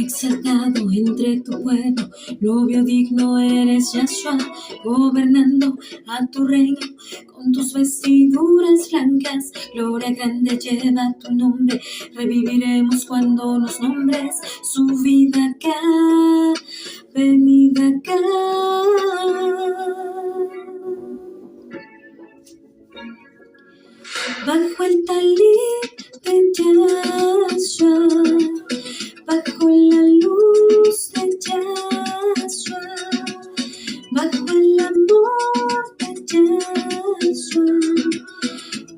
exaltado entre tu pueblo, novio digno eres Yahshua, gobernando a tu reino con tus vestiduras blancas. Gloria grande lleva tu nombre, reviviremos cuando nos nombres. Subid acá, venid acá. Bajo el talit de Yahshua, bajo la luz de Yahshua, bajo el amor de Yahshua,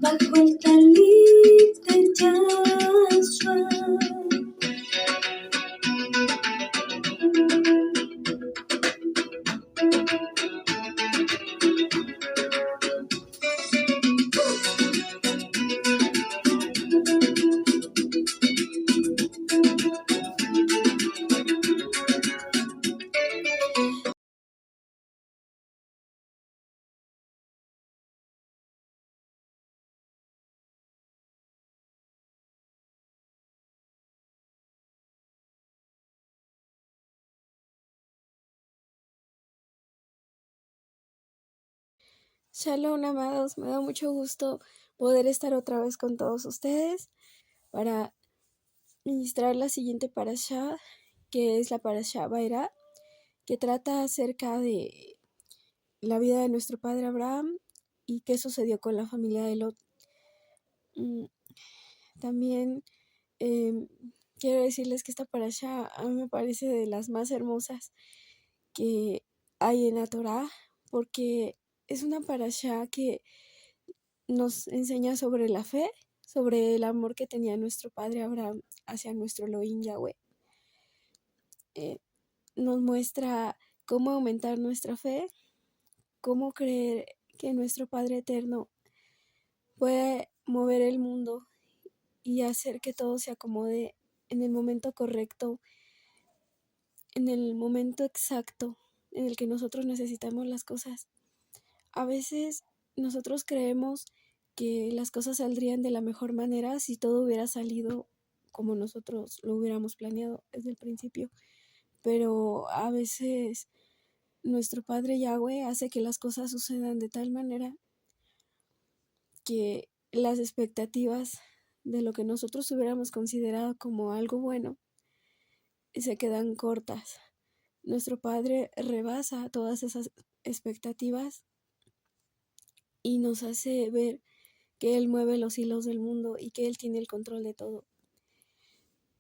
bajo el talit de Yahshua. Shalom, amados, me da mucho gusto poder estar otra vez con todos ustedes para ministrar la siguiente parashá, que es la parashá Vairá, que trata acerca de la vida de nuestro padre Abraham y qué sucedió con la familia de Lot. También quiero decirles que esta parashá a mí me parece de las más hermosas que hay en la Torá, porque es una parashá que nos enseña sobre la fe, sobre el amor que tenía nuestro padre Abraham hacia nuestro Elohim Yahweh. Nos muestra cómo aumentar nuestra fe, cómo creer que nuestro Padre Eterno puede mover el mundo y hacer que todo se acomode en el momento correcto, en el momento exacto en el que nosotros necesitamos las cosas. A veces nosotros creemos que las cosas saldrían de la mejor manera si todo hubiera salido como nosotros lo hubiéramos planeado desde el principio, pero a veces nuestro Padre Yahweh hace que las cosas sucedan de tal manera que las expectativas de lo que nosotros hubiéramos considerado como algo bueno se quedan cortas. Nuestro Padre rebasa todas esas expectativas y nos hace ver que Él mueve los hilos del mundo y que Él tiene el control de todo.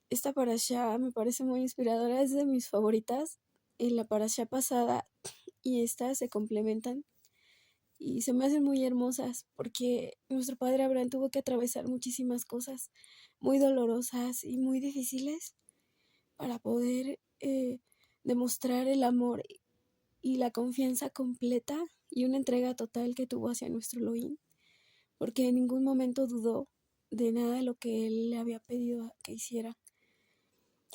Esta parashá me parece muy inspiradora, es de mis favoritas. En la parashá pasada y esta se complementan y se me hacen muy hermosas porque nuestro padre Abraham tuvo que atravesar muchísimas cosas muy dolorosas y muy difíciles para poder demostrar el amor y la confianza completa y una entrega total que tuvo hacia nuestro Elohim, porque en ningún momento dudó de nada de lo que él le había pedido que hiciera,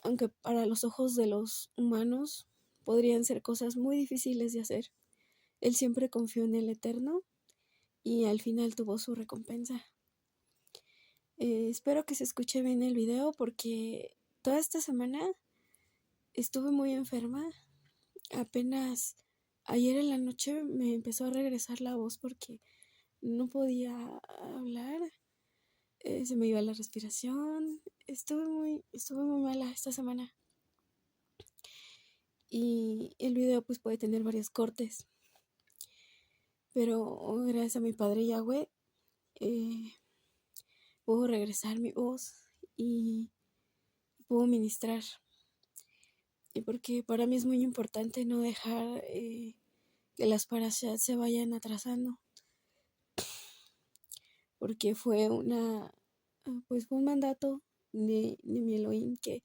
aunque para los ojos de los humanos podrían ser cosas muy difíciles de hacer. Él siempre confió en el Eterno y al final tuvo su recompensa. Espero que se escuche bien el video porque toda esta semana estuve muy enferma. Apenas ayer en la noche me empezó a regresar la voz porque no podía hablar. Se me iba la respiración. Estuve muy mala esta semana. Y el video pues puede tener varios cortes. Pero gracias a mi padre Yahweh puedo regresar mi voz y puedo ministrar. Y porque para mí es muy importante no dejar que las parashas se vayan atrasando. Porque fue fue un mandato de mi Elohim que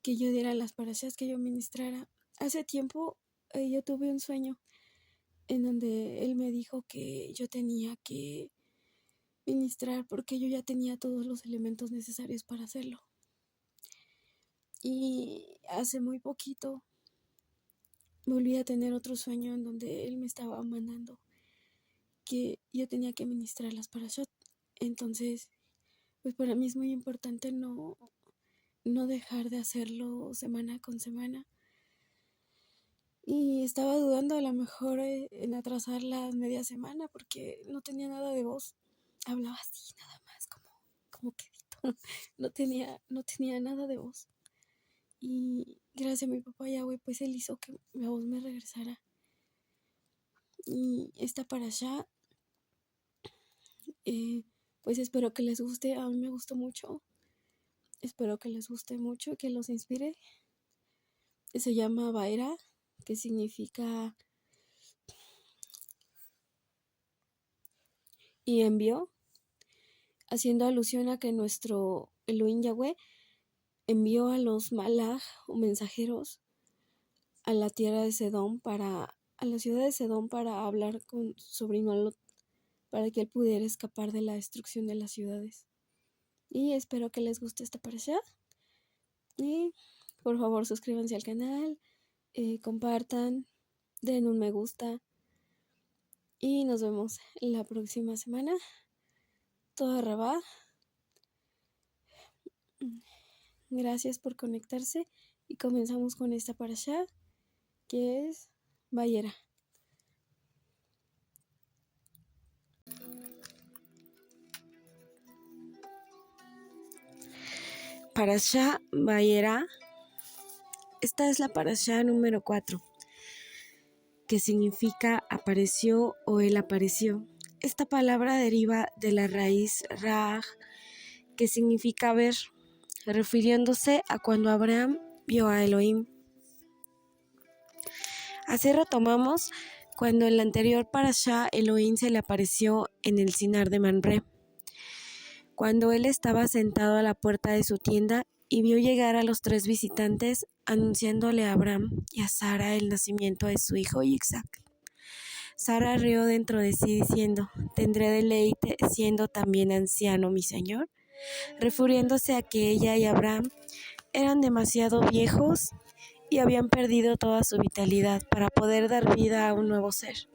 yo diera las parashas, que yo ministrara. Hace tiempo yo tuve un sueño en donde él me dijo que yo tenía que ministrar porque yo ya tenía todos los elementos necesarios para hacerlo. Y hace muy poquito volví a tener otro sueño en donde él me estaba mandando que yo tenía que ministrar las parashot. Entonces, pues para mí es muy importante no no dejar de hacerlo semana con semana. Y estaba dudando a lo mejor en atrasar la media semana porque no tenía nada de voz. Hablaba así nada más, como quedito. No tenía nada de voz. Y gracias a mi papá Yahweh, pues él hizo que la voz me regresara. Y esta parashá, pues espero que les guste. A mí me gustó mucho. Espero que les guste mucho, que los inspire. Se llama Baera, que significa y envió, haciendo alusión a que nuestro Elohim Yahweh envió a los malaj o mensajeros a la tierra de Sedón a la ciudad de Sedón para hablar con su sobrino Lot, para que él pudiera escapar de la destrucción de las ciudades. Y espero que les guste esta parashá. Y por favor suscríbanse al canal, compartan, den un me gusta. Y nos vemos la próxima semana. Toda Rabá. Gracias por conectarse. Y comenzamos con esta parashá, que es Bayera. Parashá Bayera. Esta es la parashá número 4, que significa apareció o él apareció. Esta palabra deriva de la raíz Ra'aj, que significa ver, refiriéndose a cuando Abraham vio a Elohim. Así retomamos cuando en la anterior parashá Elohim se le apareció en el Sinar de Manré, cuando él estaba sentado a la puerta de su tienda y vio llegar a los 3 visitantes, anunciándole a Abraham y a Sara el nacimiento de su hijo Isaac. Sara rió dentro de sí diciendo: ¿tendré deleite siendo también anciano mi señor? Refiriéndose a que ella y Abraham eran demasiado viejos y habían perdido toda su vitalidad para poder dar vida a un nuevo ser.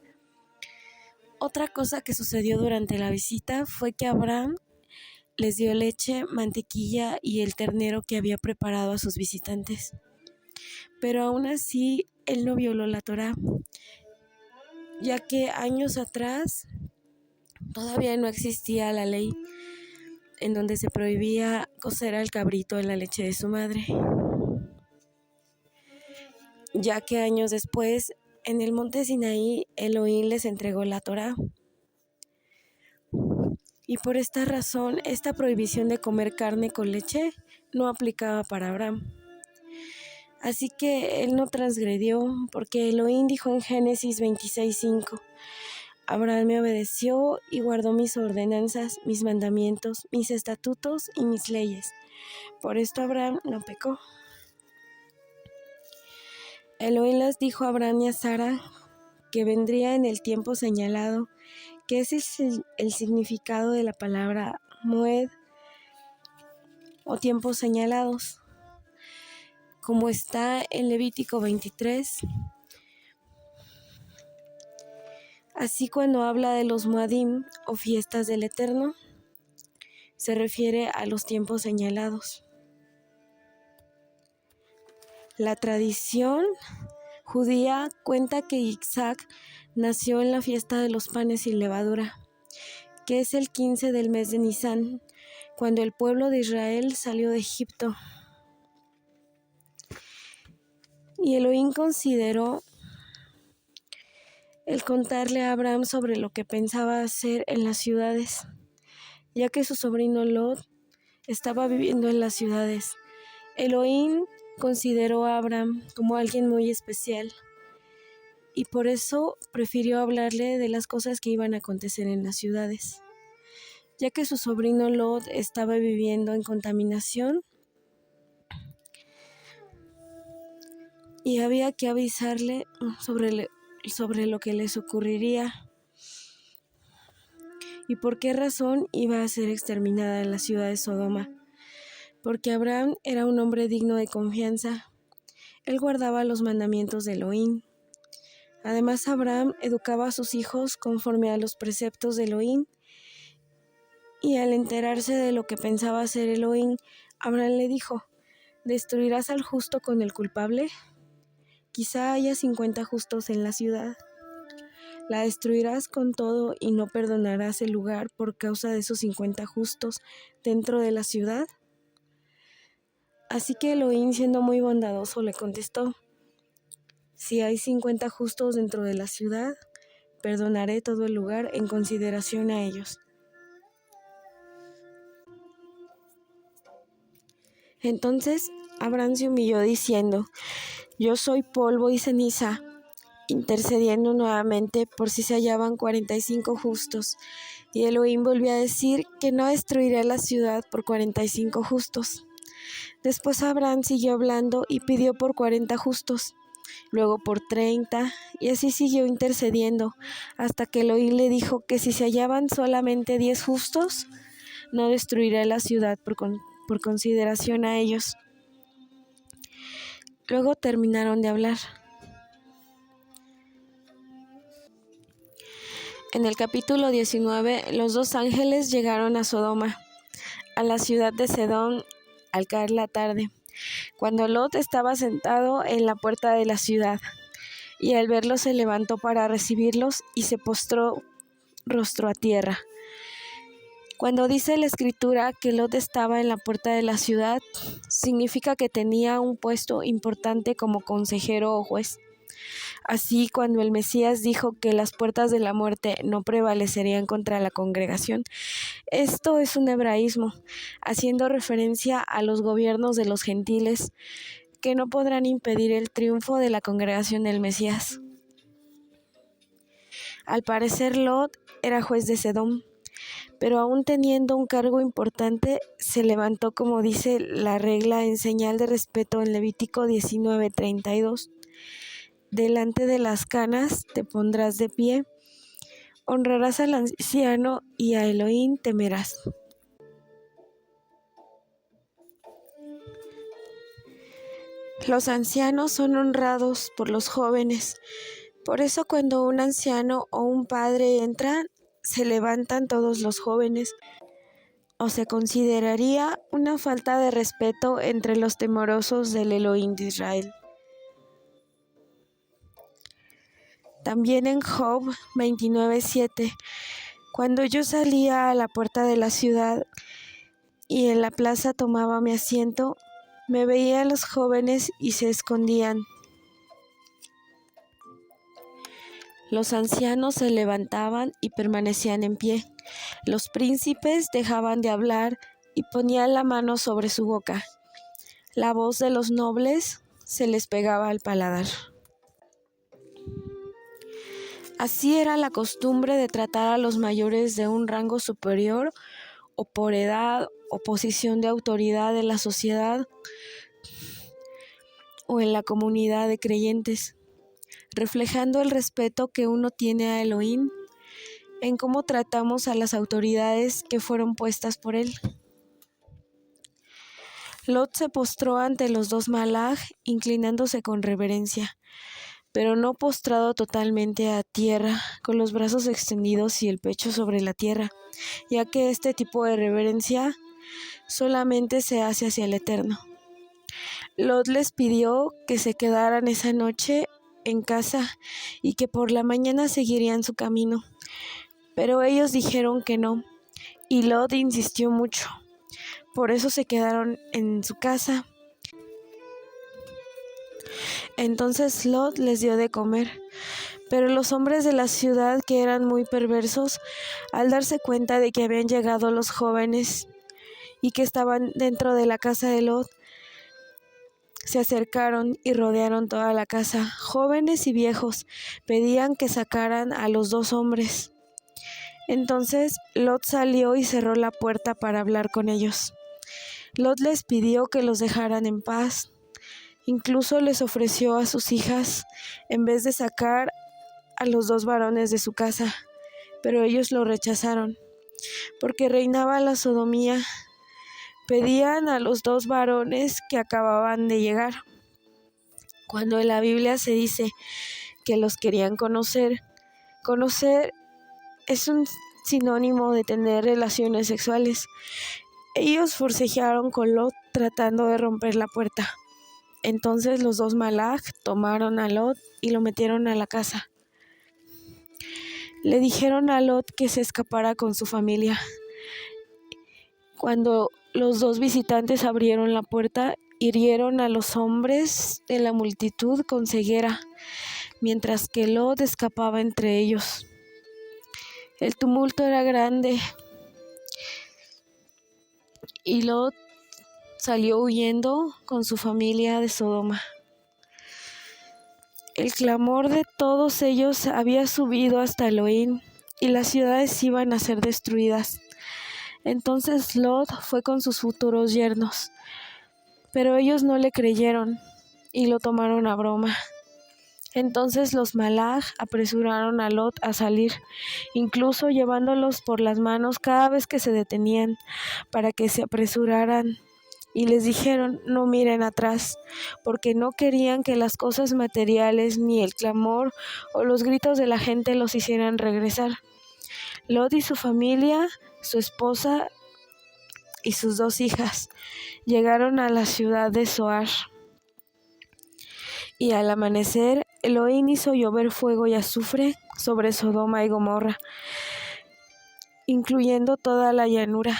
Otra cosa que sucedió durante la visita fue que Abraham les dio leche, mantequilla y el ternero que había preparado a sus visitantes. Pero aún así, él no violó la Torá, ya que años atrás todavía no existía la ley en donde se prohibía cocer al cabrito en la leche de su madre, ya que años después, en el monte Sinaí, Elohim les entregó la Torá. Y por esta razón, esta prohibición de comer carne con leche no aplicaba para Abraham. Así que él no transgredió, porque Elohim dijo en Génesis 26:5: Abraham me obedeció y guardó mis ordenanzas, mis mandamientos, mis estatutos y mis leyes. Por esto Abraham no pecó. Elohim les dijo a Abraham y a Sara que vendría en el tiempo señalado, que es el significado de la palabra Moed o tiempos señalados, como está en Levítico 23. Así, cuando habla de los Moadim o fiestas del Eterno, se refiere a los tiempos señalados. La tradición judía cuenta que Isaac nació en la fiesta de los panes sin levadura, que es el 15 del mes de Nisán, cuando el pueblo de Israel salió de Egipto. Y Elohim consideró el contarle a Abraham sobre lo que pensaba hacer en las ciudades, ya que su sobrino Lot estaba viviendo en las ciudades. Elohim consideró a Abraham como alguien muy especial y por eso prefirió hablarle de las cosas que iban a acontecer en las ciudades, ya que su sobrino Lot estaba viviendo en contaminación y había que avisarle sobre lo que les ocurriría y por qué razón iba a ser exterminada en la ciudad de Sodoma. Porque Abraham era un hombre digno de confianza. Él guardaba los mandamientos de Elohim. Además, Abraham educaba a sus hijos conforme a los preceptos de Elohim. Y al enterarse de lo que pensaba hacer Elohim, Abraham le dijo: ¿Destruirás al justo con el culpable? Quizá haya 50 justos en la ciudad. La destruirás con todo y no perdonarás el lugar por causa de esos 50 justos dentro de la ciudad. Así que Elohim, siendo muy bondadoso, le contestó: si hay 50 justos dentro de la ciudad, perdonaré todo el lugar en consideración a ellos. Entonces Abraham se humilló diciendo: yo soy polvo y ceniza, intercediendo nuevamente por si se hallaban 45 justos. Y Elohim volvió a decir que no destruirá la ciudad por 45 justos. Después Abraham siguió hablando y pidió por 40 justos, luego por 30, y así siguió intercediendo, hasta que Elohim le dijo que si se hallaban solamente 10 justos, no destruirá la ciudad por consideración a ellos. Luego terminaron de hablar. En el capítulo 19, los dos ángeles llegaron a Sodoma, a la ciudad de Sedón, al caer la tarde, cuando Lot estaba sentado en la puerta de la ciudad, y al verlos se levantó para recibirlos y se postró rostro a tierra. Cuando dice la escritura que Lot estaba en la puerta de la ciudad, significa que tenía un puesto importante como consejero o juez. Así, cuando el Mesías dijo que las puertas de la muerte no prevalecerían contra la congregación, esto es un hebraísmo, haciendo referencia a los gobiernos de los gentiles, que no podrán impedir el triunfo de la congregación del Mesías. Al parecer, Lot era juez de Sedom, pero aún teniendo un cargo importante, se levantó, como dice la regla, en señal de respeto en Levítico 19:32. Delante de las canas te pondrás de pie, honrarás al anciano y a Elohim temerás. Los ancianos son honrados por los jóvenes. Por eso cuando un anciano o un padre entra, se levantan todos los jóvenes, o se consideraría una falta de respeto entre los temerosos del Elohim de Israel. También en Job 29:7, cuando yo salía a la puerta de la ciudad y en la plaza tomaba mi asiento, me veían los jóvenes y se escondían. Los ancianos se levantaban y permanecían en pie. Los príncipes dejaban de hablar y ponían la mano sobre su boca. La voz de los nobles se les pegaba al paladar. Así era la costumbre de tratar a los mayores de un rango superior o por edad o posición de autoridad en la sociedad o en la comunidad de creyentes, reflejando el respeto que uno tiene a Elohim en cómo tratamos a las autoridades que fueron puestas por él. Lot se postró ante los dos malaj, inclinándose con reverencia, pero no postrado totalmente a tierra, con los brazos extendidos y el pecho sobre la tierra, ya que este tipo de reverencia solamente se hace hacia el Eterno. Lot les pidió que se quedaran esa noche en casa y que por la mañana seguirían su camino, pero ellos dijeron que no, y Lot insistió mucho. Por eso se quedaron en su casa. Entonces Lot les dio de comer, pero los hombres de la ciudad, que eran muy perversos, al darse cuenta de que habían llegado los jóvenes y que estaban dentro de la casa de Lot, se acercaron y rodearon toda la casa. Jóvenes y viejos pedían que sacaran a los dos hombres. Entonces Lot salió y cerró la puerta para hablar con ellos. Lot les pidió que los dejaran en paz. Incluso les ofreció a sus hijas en vez de sacar a los dos varones de su casa, pero ellos lo rechazaron, porque reinaba la sodomía. Pedían a los dos varones que acababan de llegar. Cuando en la Biblia se dice que los querían conocer es un sinónimo de tener relaciones sexuales. Ellos forcejearon con Lot tratando de romper la puerta. Entonces los dos malaj tomaron a Lot y lo metieron a la casa. Le dijeron a Lot que se escapara con su familia. Cuando los dos visitantes abrieron la puerta, hirieron a los hombres de la multitud con ceguera, mientras que Lot escapaba entre ellos. El tumulto era grande y Lot salió huyendo con su familia de Sodoma. El clamor de todos ellos había subido hasta Elohim y las ciudades iban a ser destruidas. Entonces Lot fue con sus futuros yernos, pero ellos no le creyeron y lo tomaron a broma. Entonces los malaj apresuraron a Lot a salir, incluso llevándolos por las manos cada vez que se detenían, para que se apresuraran. Y les dijeron: no miren atrás, porque no querían que las cosas materiales, ni el clamor o los gritos de la gente los hicieran regresar. Lot y su familia, su esposa y sus 2 hijas, llegaron a la ciudad de Zoar. Y al amanecer, Elohim hizo llover fuego y azufre sobre Sodoma y Gomorra, incluyendo toda la llanura.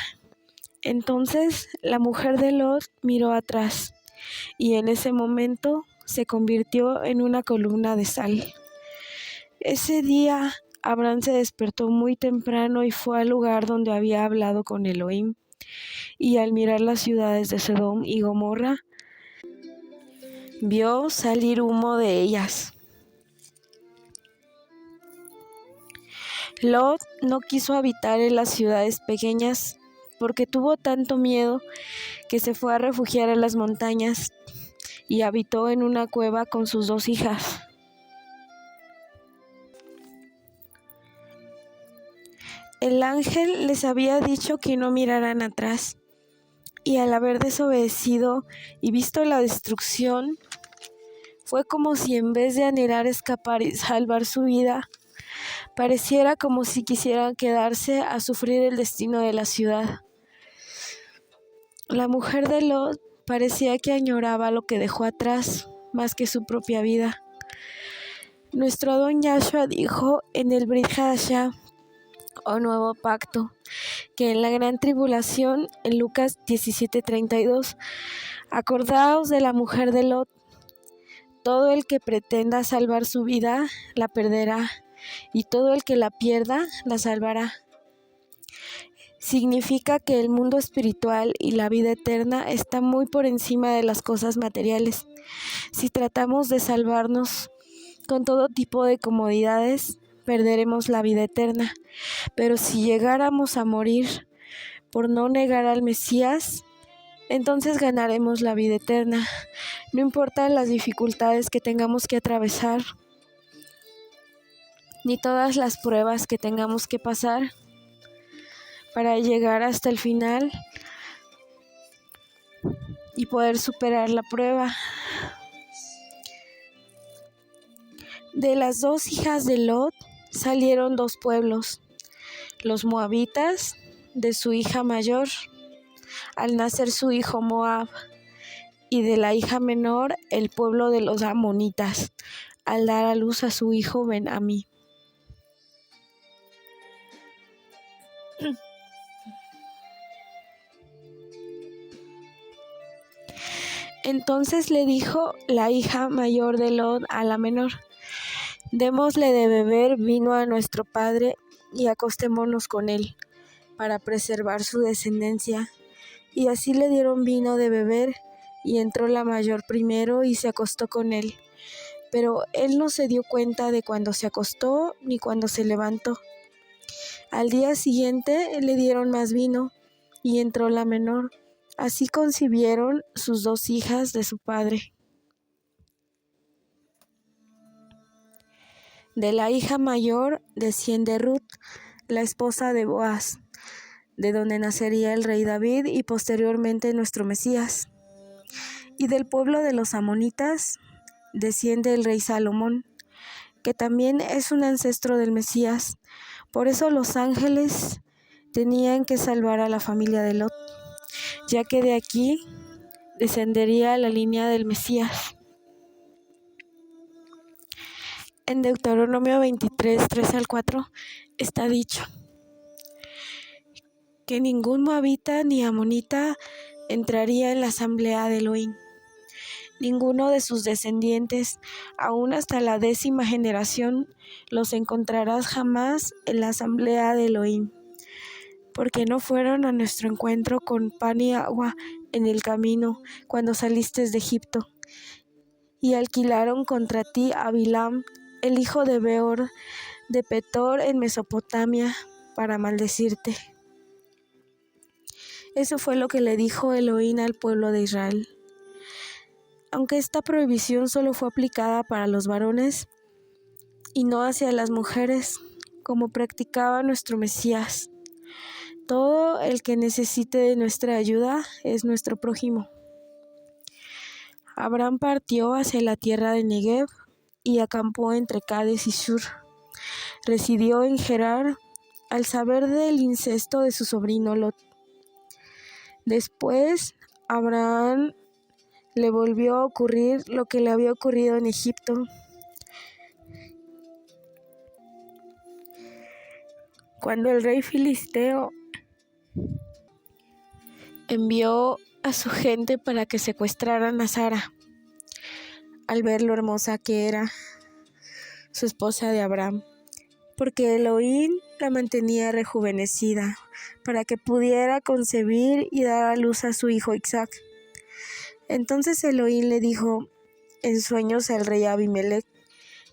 Entonces la mujer de Lot miró atrás, y en ese momento se convirtió en una columna de sal. Ese día Abraham se despertó muy temprano y fue al lugar donde había hablado con Elohim, y al mirar las ciudades de Sodoma y Gomorra, vio salir humo de ellas. Lot no quiso habitar en las ciudades pequeñas porque tuvo tanto miedo que se fue a refugiar en las montañas y habitó en una cueva con sus 2 hijas. El ángel les había dicho que no miraran atrás, y al haber desobedecido y visto la destrucción, fue como si en vez de anhelar escapar y salvar su vida, pareciera como si quisieran quedarse a sufrir el destino de la ciudad. La mujer de Lot parecía que añoraba lo que dejó atrás más que su propia vida. Nuestro Adón Yahshua dijo en el Brit Hadashah, o Nuevo Pacto, que en la gran tribulación, en Lucas 17:32, acordaos de la mujer de Lot. Todo el que pretenda salvar su vida, la perderá, y todo el que la pierda, la salvará. Significa que el mundo espiritual y la vida eterna está muy por encima de las cosas materiales. Si tratamos de salvarnos con todo tipo de comodidades, perderemos la vida eterna. Pero si llegáramos a morir por no negar al Mesías, entonces ganaremos la vida eterna. No importan las dificultades que tengamos que atravesar, ni todas las pruebas que tengamos que pasar para llegar hasta el final y poder superar la prueba. De las 2 hijas de Lot salieron 2 pueblos, los moabitas de su hija mayor, al nacer su hijo Moab, y de la hija menor el pueblo de los amonitas, al dar a luz a su hijo Ben-Ammi. Entonces le dijo la hija mayor de Lot a la menor: démosle de beber vino a nuestro padre y acostémonos con él, para preservar su descendencia. Y así le dieron vino de beber, y entró la mayor primero y se acostó con él. Pero él no se dio cuenta de cuando se acostó ni cuando se levantó. Al día siguiente le dieron más vino, y entró la menor. Así concibieron sus 2 hijas de su padre. De la hija mayor desciende Ruth, la esposa de Boaz, de donde nacería el rey David y posteriormente nuestro Mesías. Y del pueblo de los amonitas desciende el rey Salomón, que también es un ancestro del Mesías. Por eso los ángeles tenían que salvar a la familia de Lot, ya que de aquí descendería la línea del Mesías. En Deuteronomio 23, 3-4 está dicho que ningún moabita ni amonita entraría en la asamblea de Elohim. Ninguno de sus descendientes, aún hasta la 10ª generación, los encontrarás jamás en la asamblea de Elohim, porque no fueron a nuestro encuentro con pan y agua en el camino cuando saliste de Egipto, y alquilaron contra ti a Bilam, el hijo de Beor, de Petor en Mesopotamia, para maldecirte. Eso fue lo que le dijo Elohim al pueblo de Israel. Aunque esta prohibición solo fue aplicada para los varones y no hacia las mujeres, como practicaba nuestro Mesías, todo el que necesite de nuestra ayuda es nuestro prójimo. Abraham partió hacia la tierra de Negev y acampó entre Cades y Shur. Residió en Gerar al saber del incesto de su sobrino Lot. Después, Abraham le volvió a ocurrir lo que le había ocurrido en Egipto. Cuando el rey filisteo envió a su gente para que secuestraran a Sara, al ver lo hermosa que era su esposa de Abraham, porque Elohim la mantenía rejuvenecida para que pudiera concebir y dar a luz a su hijo Isaac. Entonces Elohim le dijo en sueños al rey Abimelech: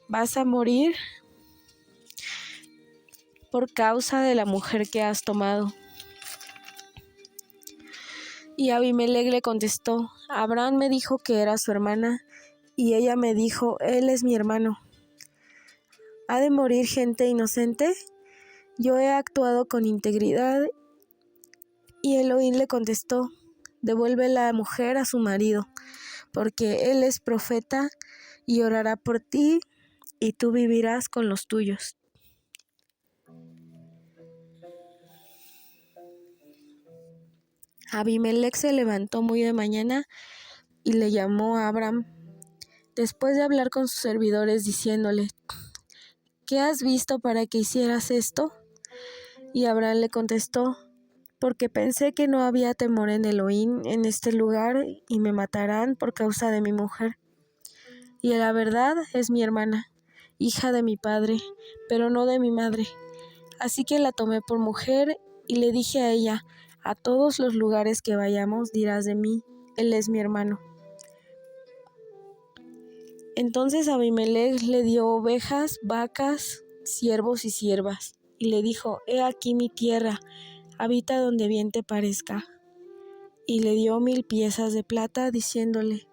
vas a morir por causa de la mujer que has tomado. Y Abimelech le contestó: Abraham me dijo que era su hermana, y ella me dijo: él es mi hermano. ¿Ha de morir gente inocente? Yo he actuado con integridad. Y Elohim le contestó: devuelve la mujer a su marido, porque él es profeta y orará por ti, y tú vivirás con los tuyos. Abimelech se levantó muy de mañana y le llamó a Abraham, después de hablar con sus servidores, diciéndole: ¿qué has visto para que hicieras esto? Y Abraham le contestó: porque pensé que no había temor en Elohim en este lugar, y me matarán por causa de mi mujer. Y la verdad es mi hermana, hija de mi padre, pero no de mi madre. Así que la tomé por mujer y le dije a ella: a todos los lugares que vayamos dirás de mí: él es mi hermano. Entonces Abimelech le dio ovejas, vacas, siervos y siervas, y le dijo: he aquí mi tierra, habita donde bien te parezca. Y le dio 1000 piezas de plata, diciéndole: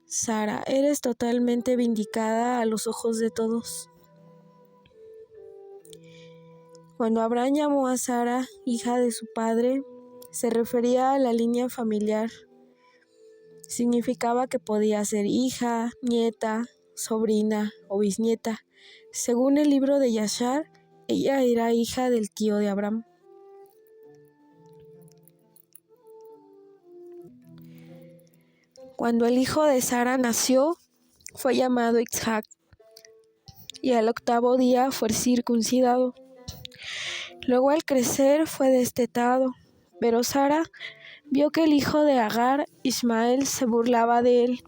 Sara, eres totalmente vindicada a los ojos de todos. Cuando Abraham llamó a Sara, hija de su padre, se refería a la línea familiar. Significaba que podía ser hija, nieta, sobrina o bisnieta. Según el libro de Yashar, ella era hija del tío de Abraham. Cuando el hijo de Sara nació, fue llamado Isaac, y al 8º día fue circuncidado. Luego, al crecer, fue destetado, pero Sara vio que el hijo de Agar, Ismael, se burlaba de él.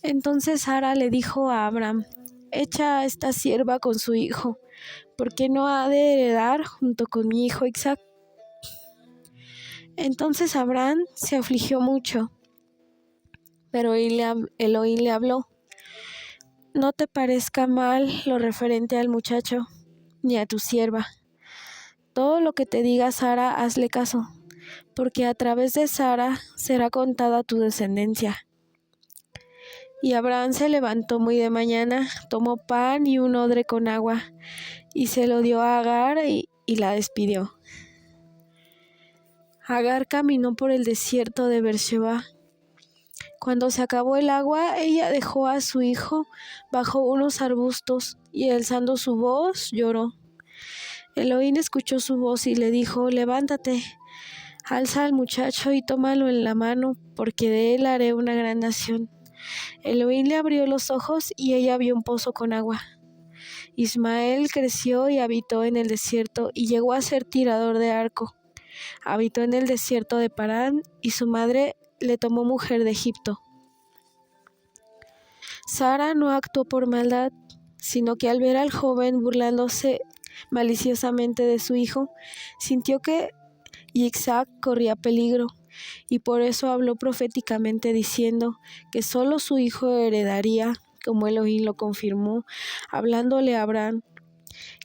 Entonces Sara le dijo a Abraham: echa a esta sierva con su hijo, porque no ha de heredar junto con mi hijo Isaac. Entonces Abraham se afligió mucho, pero Elohim le habló: no te parezca mal lo referente al muchacho, ni a tu sierva. Todo lo que te diga Sara, hazle caso, porque a través de Sara será contada tu descendencia. Y Abraham se levantó muy de mañana, tomó pan y un odre con agua, y se lo dio a Agar y la despidió. Agar caminó por el desierto de Beersheba. Cuando se acabó el agua, ella dejó a su hijo bajo unos arbustos, y alzando su voz, lloró. Elohim escuchó su voz y le dijo: levántate, Alza al muchacho y tómalo en la mano, porque de él haré una gran nación. Elohim le abrió los ojos y ella vio un pozo con agua. Ismael creció y habitó en el desierto y llegó a ser tirador de arco. Habitó en el desierto de Parán y su madre le tomó mujer de Egipto. Sara no actuó por maldad, sino que al ver al joven burlándose maliciosamente de su hijo, sintió que Isaac corría peligro, y por eso habló proféticamente diciendo que solo su hijo heredaría, como Elohim lo confirmó, hablándole a Abraham,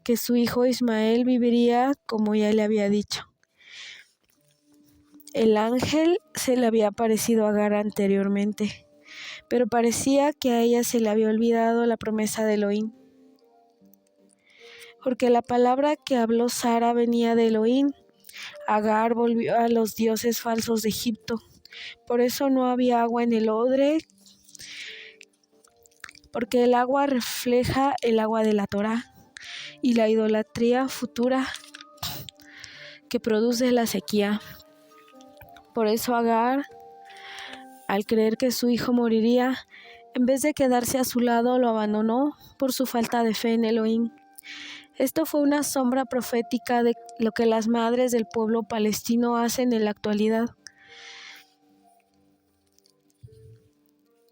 que su hijo Ismael viviría como ya le había dicho. El ángel se le había aparecido a Agar anteriormente, pero parecía que a ella se le había olvidado la promesa de Elohim, porque la palabra que habló Sara venía de Elohim. Agar volvió a los dioses falsos de Egipto. Por eso no había agua en el odre, porque el agua refleja el agua de la Torá y la idolatría futura que produce la sequía. Por eso Agar, al creer que su hijo moriría, en vez de quedarse a su lado, lo abandonó por su falta de fe en Elohim. Esto fue una sombra profética de lo que las madres del pueblo palestino hacen en la actualidad.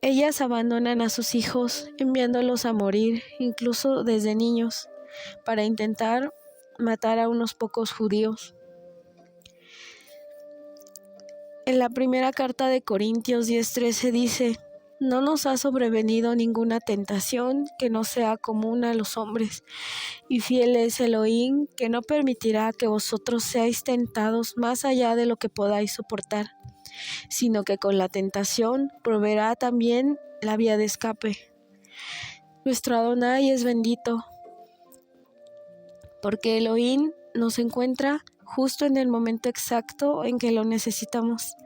Ellas abandonan a sus hijos, enviándolos a morir, incluso desde niños, para intentar matar a unos pocos judíos. En la primera carta de Corintios 10:13 dice: no nos ha sobrevenido ninguna tentación que no sea común a los hombres, y fiel es Elohim, que no permitirá que vosotros seáis tentados más allá de lo que podáis soportar, sino que con la tentación proveerá también la vía de escape. Nuestro Adonai es bendito, porque Elohim nos encuentra justo en el momento exacto en que lo necesitamos.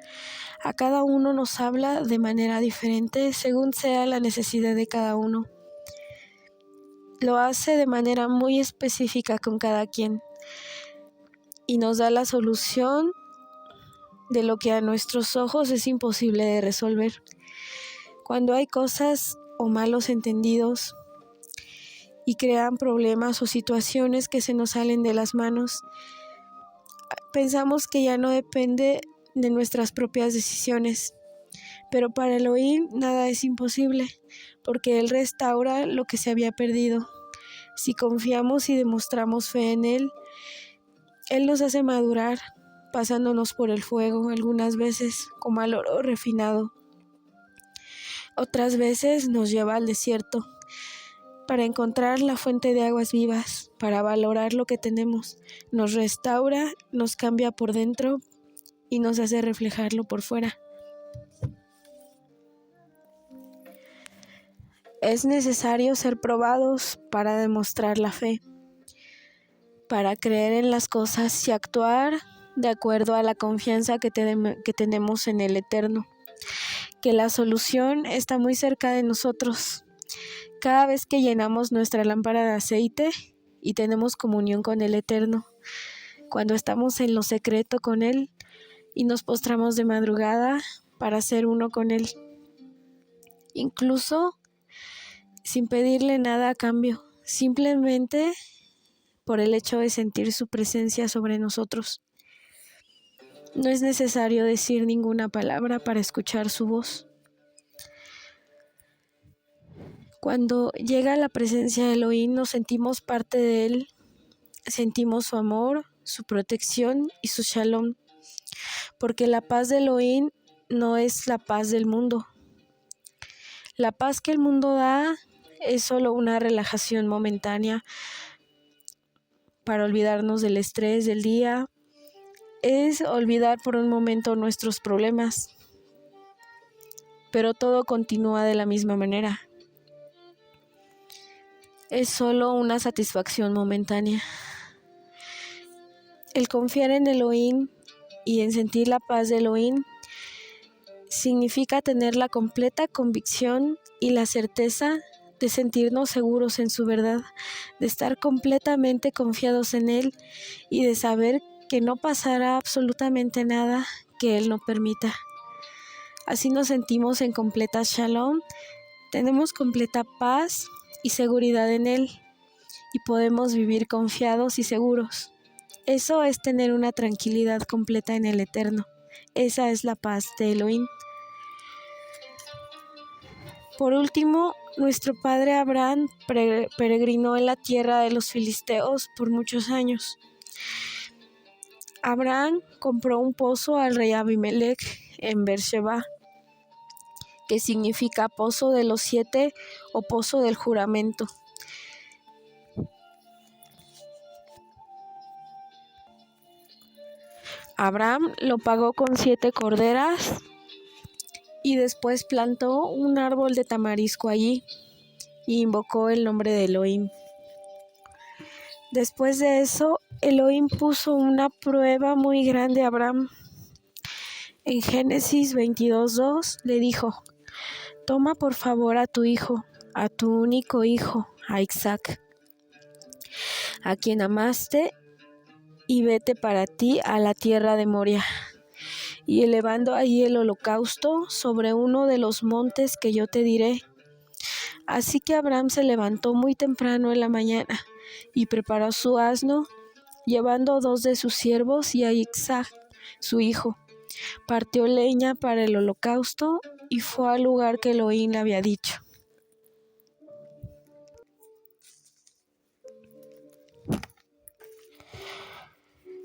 A cada uno nos habla de manera diferente según sea la necesidad de cada uno. Lo hace de manera muy específica con cada quien y nos da la solución de lo que a nuestros ojos es imposible de resolver. Cuando hay cosas o malos entendidos y crean problemas o situaciones que se nos salen de las manos, pensamos que ya no depende de nuestras propias decisiones, pero para Elohim nada es imposible, porque Él restaura lo que se había perdido. Si confiamos y demostramos fe en Él, Él nos hace madurar, pasándonos por el fuego, algunas veces como al oro refinado. Otras veces nos lleva al desierto, para encontrar la fuente de aguas vivas, para valorar lo que tenemos. Nos restaura, nos cambia por dentro y nos hace reflejarlo por fuera. Es necesario ser probados para demostrar la fe, para creer en las cosas y actuar de acuerdo a la confianza que tenemos en el Eterno, que la solución está muy cerca de nosotros. Cada vez que llenamos nuestra lámpara de aceite y tenemos comunión con el Eterno, cuando estamos en lo secreto con Él y nos postramos de madrugada para ser uno con Él, incluso sin pedirle nada a cambio, simplemente por el hecho de sentir su presencia sobre nosotros. No es necesario decir ninguna palabra para escuchar su voz. Cuando llega la presencia de Elohim, nos sentimos parte de Él, sentimos su amor, su protección y su shalom, porque la paz de Elohim no es la paz del mundo. La paz que el mundo da es solo una relajación momentánea para olvidarnos del estrés del día, es olvidar por un momento nuestros problemas, pero todo continúa de la misma manera. Es solo una satisfacción momentánea. El confiar en Elohim y en sentir la paz de Elohim significa tener la completa convicción y la certeza de sentirnos seguros en su verdad, de estar completamente confiados en Él y de saber que no pasará absolutamente nada que Él no permita. Así nos sentimos en completa shalom, tenemos completa paz y seguridad en Él y podemos vivir confiados y seguros. Eso es tener una tranquilidad completa en el Eterno. Esa es la paz de Elohim. Por último, nuestro padre Abraham peregrinó en la tierra de los filisteos por muchos años. Abraham compró un pozo al rey Abimelech en Beersheba, que significa pozo de los 7 o pozo del juramento. Abraham lo pagó con 7 corderas y después plantó un árbol de tamarisco allí y invocó el nombre de Elohim. Después de eso, Elohim puso una prueba muy grande a Abraham. En Génesis 22:2 le dijo: toma por favor a tu hijo, a tu único hijo, a Isaac, a quien amaste, y vete para ti a la tierra de Moria, y elevando allí el holocausto sobre uno de los montes que yo te diré. Así que Abraham se levantó muy temprano en la mañana y preparó su asno, llevando 2 de sus siervos y a Isaac, su hijo. Partió leña para el holocausto y fue al lugar que Elohim le había dicho.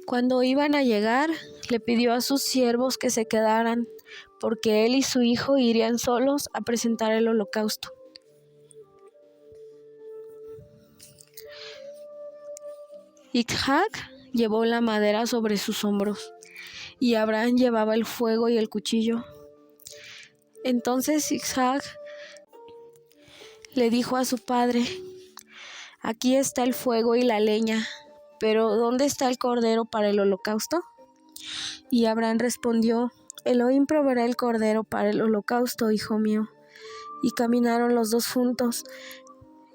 Cuando iban a llegar, le pidió a sus siervos que se quedaran, porque él y su hijo irían solos a presentar el holocausto. Isaac llevó la madera sobre sus hombros, y Abraham llevaba el fuego y el cuchillo. Entonces Isaac le dijo a su padre: aquí está el fuego y la leña, pero ¿dónde está el cordero para el holocausto? Y Abraham respondió: Elohim proveerá el cordero para el holocausto, hijo mío. Y caminaron los dos juntos.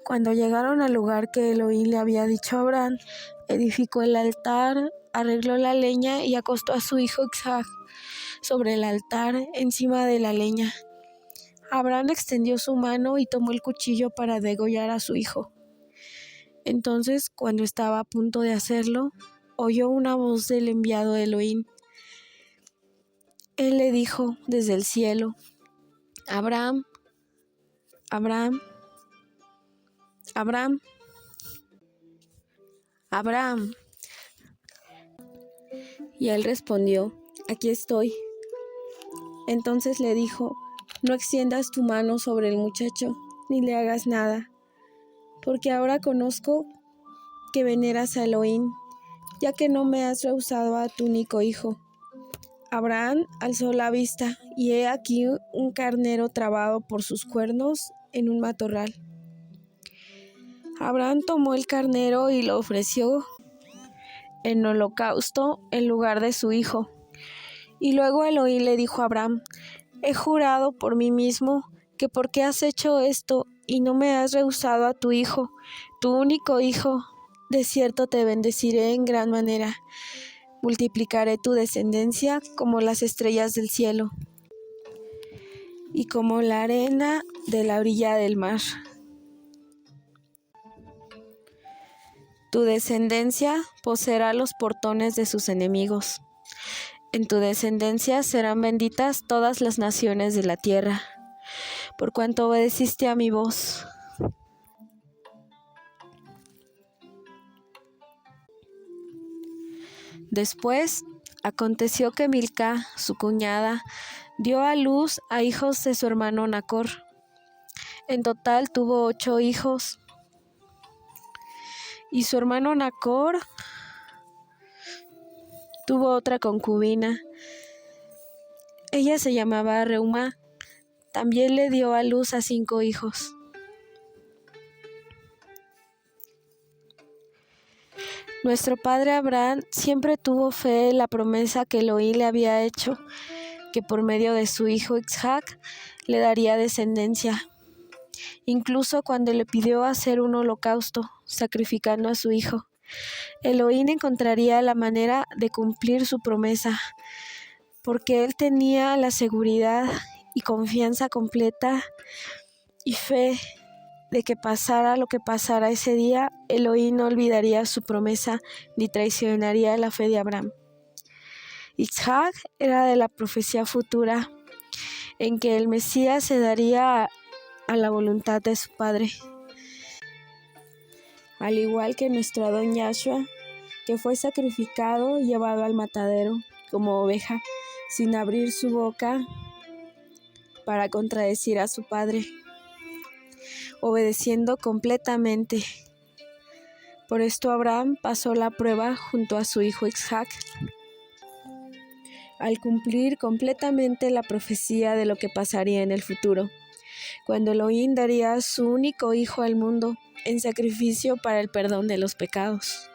Cuando llegaron al lugar que Elohim le había dicho a Abraham, edificó el altar, arregló la leña y acostó a su hijo Isaac sobre el altar encima de la leña. Abraham extendió su mano y tomó el cuchillo para degollar a su hijo. Entonces, cuando estaba a punto de hacerlo, oyó una voz del enviado de Elohim. Él le dijo desde el cielo: Abraham, Abraham, Abraham, Abraham. Y él respondió: aquí estoy. Entonces le dijo: no extiendas tu mano sobre el muchacho, ni le hagas nada, porque ahora conozco que veneras a Elohim, ya que no me has rehusado a tu único hijo. Abraham alzó la vista, y he aquí un carnero trabado por sus cuernos en un matorral. Abraham tomó el carnero y lo ofreció en holocausto en lugar de su hijo. Y luego Elohim le dijo a Abraham: he jurado por mí mismo que porque has hecho esto y no me has rehusado a tu hijo, tu único hijo, de cierto te bendeciré en gran manera. Multiplicaré tu descendencia como las estrellas del cielo y como la arena de la orilla del mar. Tu descendencia poseerá los portones de sus enemigos. En tu descendencia serán benditas todas las naciones de la tierra, por cuanto obedeciste a mi voz. Después aconteció que Milca, su cuñada, dio a luz a hijos de su hermano Nacor. En total tuvo 8 hijos. Y su hermano Nacor tuvo otra concubina. Ella se llamaba Reumá. También le dio a luz a 5 hijos. Nuestro padre Abraham siempre tuvo fe en la promesa que Elohim le había hecho, que por medio de su hijo Isaac le daría descendencia. Incluso cuando le pidió hacer un holocausto, sacrificando a su hijo, Elohim encontraría la manera de cumplir su promesa, porque él tenía la seguridad y confianza completa y fe de que pasara lo que pasara ese día, Elohim no olvidaría su promesa ni traicionaría la fe de Abraham. Isaac era de la profecía futura en que el Mesías se daría a la voluntad de su padre. Al igual que nuestro Adón Yahshua, que fue sacrificado y llevado al matadero como oveja, sin abrir su boca para contradecir a su padre, obedeciendo completamente. Por esto Abraham pasó la prueba junto a su hijo Isaac, al cumplir completamente la profecía de lo que pasaría en el futuro, cuando Elohim daría a su único hijo al mundo en sacrificio para el perdón de los pecados.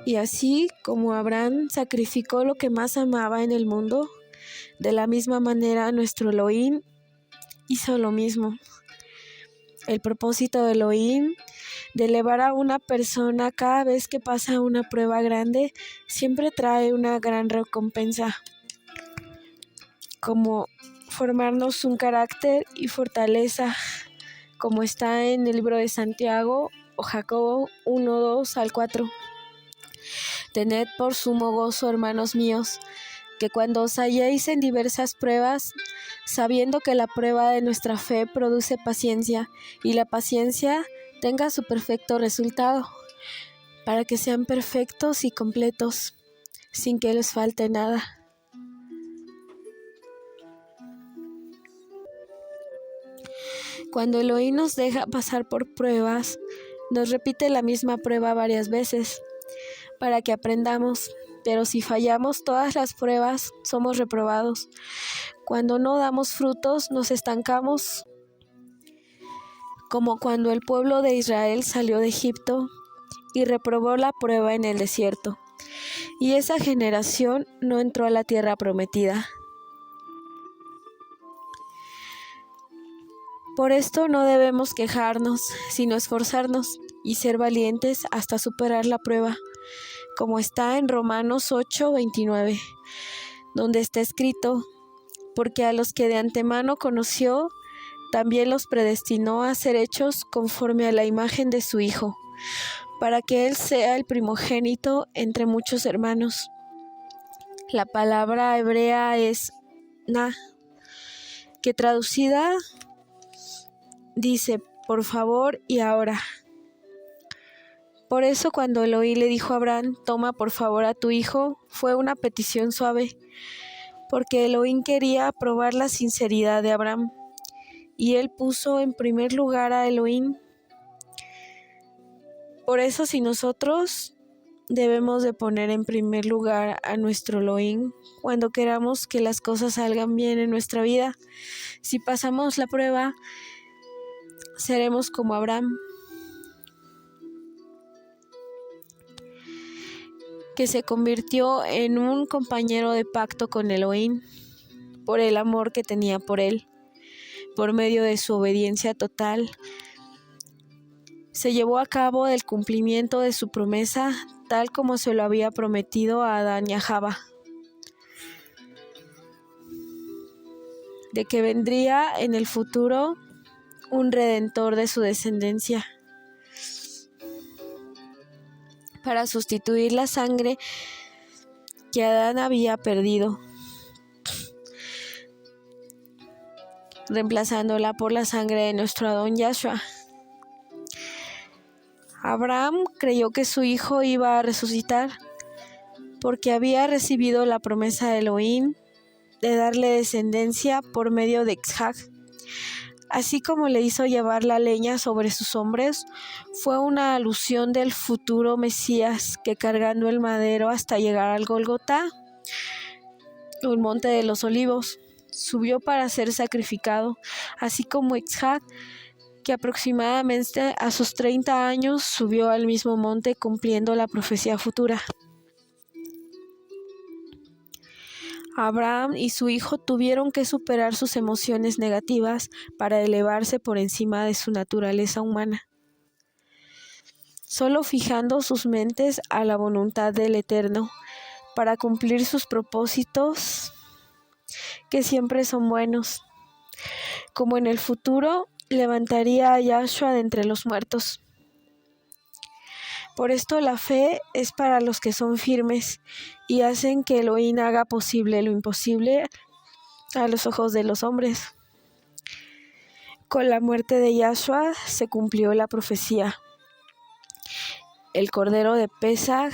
Y así como Abraham sacrificó lo que más amaba en el mundo, de la misma manera nuestro Elohim hizo lo mismo. El propósito de Elohim de elevar a una persona cada vez que pasa una prueba grande siempre trae una gran recompensa, como formarnos un carácter y fortaleza, como está en el libro de Santiago o Jacobo 1:2-4. Tened por sumo gozo, hermanos míos, que cuando os halléis en diversas pruebas, sabiendo que la prueba de nuestra fe produce paciencia, y la paciencia tenga su perfecto resultado, para que sean perfectos y completos, sin que les falte nada. Cuando Elohim nos deja pasar por pruebas, nos repite la misma prueba varias veces, para que aprendamos. Pero si fallamos todas las pruebas, somos reprobados. Cuando no damos frutos, nos estancamos, como cuando el pueblo de Israel salió de Egipto y reprobó la prueba en el desierto, y esa generación no entró a la tierra prometida. Por esto no debemos quejarnos, sino esforzarnos y ser valientes hasta superar la prueba, como está en Romanos 8:29, donde está escrito: porque a los que de antemano conoció, también los predestinó a ser hechos conforme a la imagen de su Hijo, para que Él sea el primogénito entre muchos hermanos. La palabra hebrea es na, que traducida dice por favor y ahora. Por eso cuando Elohim le dijo a Abraham, toma por favor a tu hijo, fue una petición suave, porque Elohim quería probar la sinceridad de Abraham, y él puso en primer lugar a Elohim. Por eso si nosotros debemos de poner en primer lugar a nuestro Elohim cuando queramos que las cosas salgan bien en nuestra vida. Si pasamos la prueba, seremos como Abraham, que se convirtió en un compañero de pacto con Elohim por el amor que tenía por él. Por medio de su obediencia total, se llevó a cabo el cumplimiento de su promesa, tal como se lo había prometido a Adán y a Java, de que vendría en el futuro un redentor de su descendencia, para sustituir la sangre que Adán había perdido, reemplazándola por la sangre de nuestro Adón Yahshua. Abraham creyó que su hijo iba a resucitar, porque había recibido la promesa de Elohim de darle descendencia por medio de Isaac. Así como le hizo llevar la leña sobre sus hombros, fue una alusión del futuro Mesías que, cargando el madero hasta llegar al Gólgota, el monte de los olivos, subió para ser sacrificado, así como Isaac, que aproximadamente a sus 30 años subió al mismo monte cumpliendo la profecía futura. Abraham y su hijo tuvieron que superar sus emociones negativas para elevarse por encima de su naturaleza humana, solo fijando sus mentes a la voluntad del Eterno para cumplir sus propósitos, que siempre son buenos, como en el futuro levantaría a Yahshua de entre los muertos. Por esto la fe es para los que son firmes y hacen que Elohim haga posible lo imposible a los ojos de los hombres. Con la muerte de Yahshua se cumplió la profecía. El Cordero de Pesaj,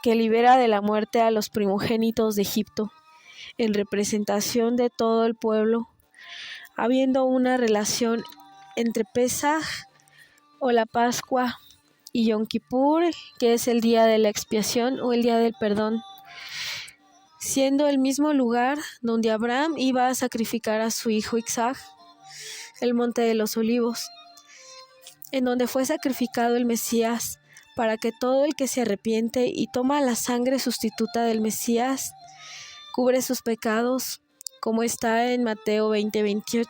que libera de la muerte a los primogénitos de Egipto, en representación de todo el pueblo, habiendo una relación entre Pesaj o la Pascua y Yom Kippur, que es el día de la expiación o el día del perdón, siendo el mismo lugar donde Abraham iba a sacrificar a su hijo Isaac, el monte de los olivos, en donde fue sacrificado el Mesías, para que todo el que se arrepiente y toma la sangre sustituta del Mesías cubre sus pecados, como está en Mateo 20:28,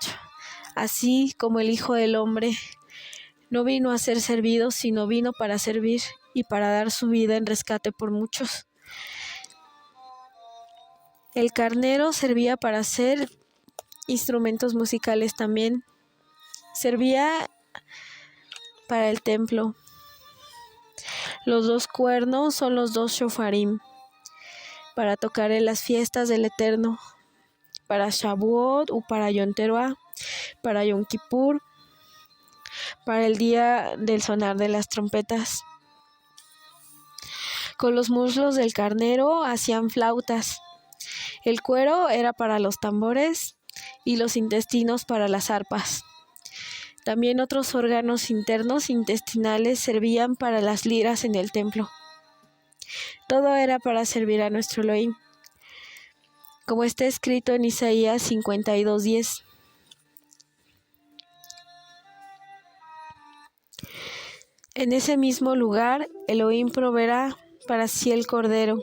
así como el Hijo del Hombre no vino a ser servido, sino vino para servir y para dar su vida en rescate por muchos. El carnero servía para hacer instrumentos musicales también. Servía para el templo. Los 2 cuernos son los 2 shofarim, para tocar en las fiestas del Eterno, para Shavuot o para Yom Teruah, para Yom Kippur, para el día del sonar de las trompetas. Con los muslos del carnero hacían flautas. El cuero era para los tambores y los intestinos para las arpas. También otros órganos internos intestinales servían para las liras en el templo. Todo era para servir a nuestro Elohim, como está escrito en Isaías 52:10. En ese mismo lugar, Elohim proveerá para sí el Cordero,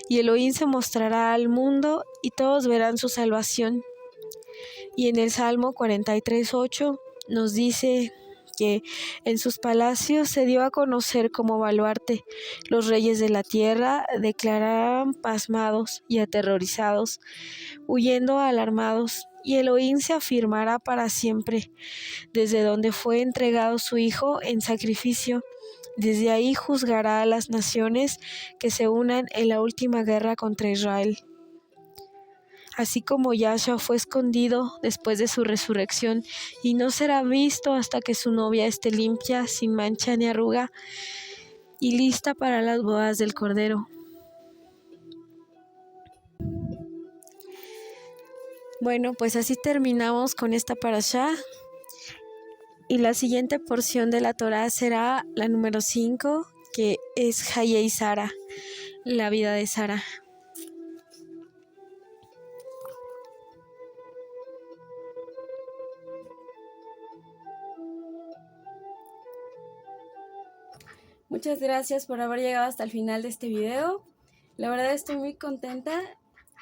y Elohim se mostrará al mundo, y todos verán su salvación. Y en el Salmo 43:8 nos dice que en sus palacios se dio a conocer como baluarte. Los reyes de la tierra declararán pasmados y aterrorizados, huyendo alarmados, y Elohim se afirmará para siempre, desde donde fue entregado su Hijo en sacrificio. Desde ahí juzgará a las naciones que se unan en la última guerra contra Israel. Así como Yahshua fue escondido después de su resurrección y no será visto hasta que su novia esté limpia, sin mancha ni arruga y lista para las bodas del Cordero. Bueno, pues así terminamos con esta parashá. Y la siguiente porción de la Torá será la número 5, que es Hayei Sara, la vida de Sara. Muchas gracias por haber llegado hasta el final de este video. La verdad estoy muy contenta.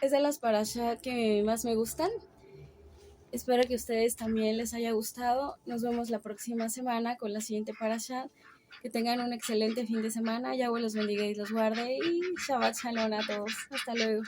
Es de las parashá que más me gustan. Espero que a ustedes también les haya gustado. Nos vemos la próxima semana con la siguiente parashá. Que tengan un excelente fin de semana. Yahweh los bendiga y los guarde. Y Shabbat Shalom a todos. Hasta luego.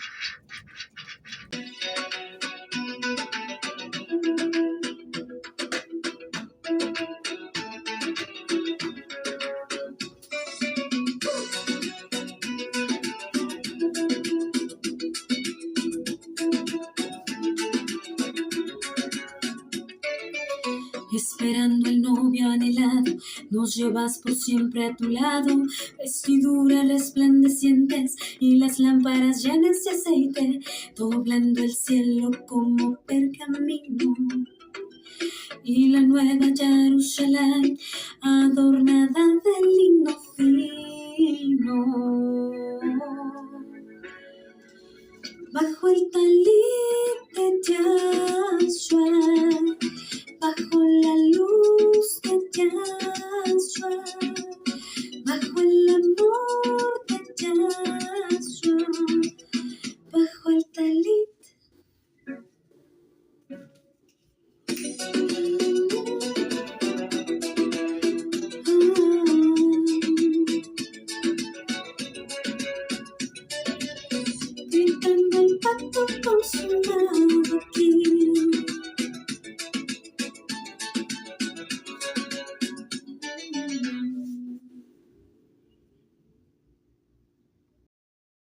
Esperando el novio anhelado, nos llevas por siempre a tu lado, vestiduras resplandecientes y las lámparas llenas de aceite, doblando el cielo como pergamino. Y la nueva Jerusalén, adornada de lino fino. Bajo el talit de Yahshua, bajo la luz de Yahshua, bajo el amor de Yahshua, bajo tu, tu,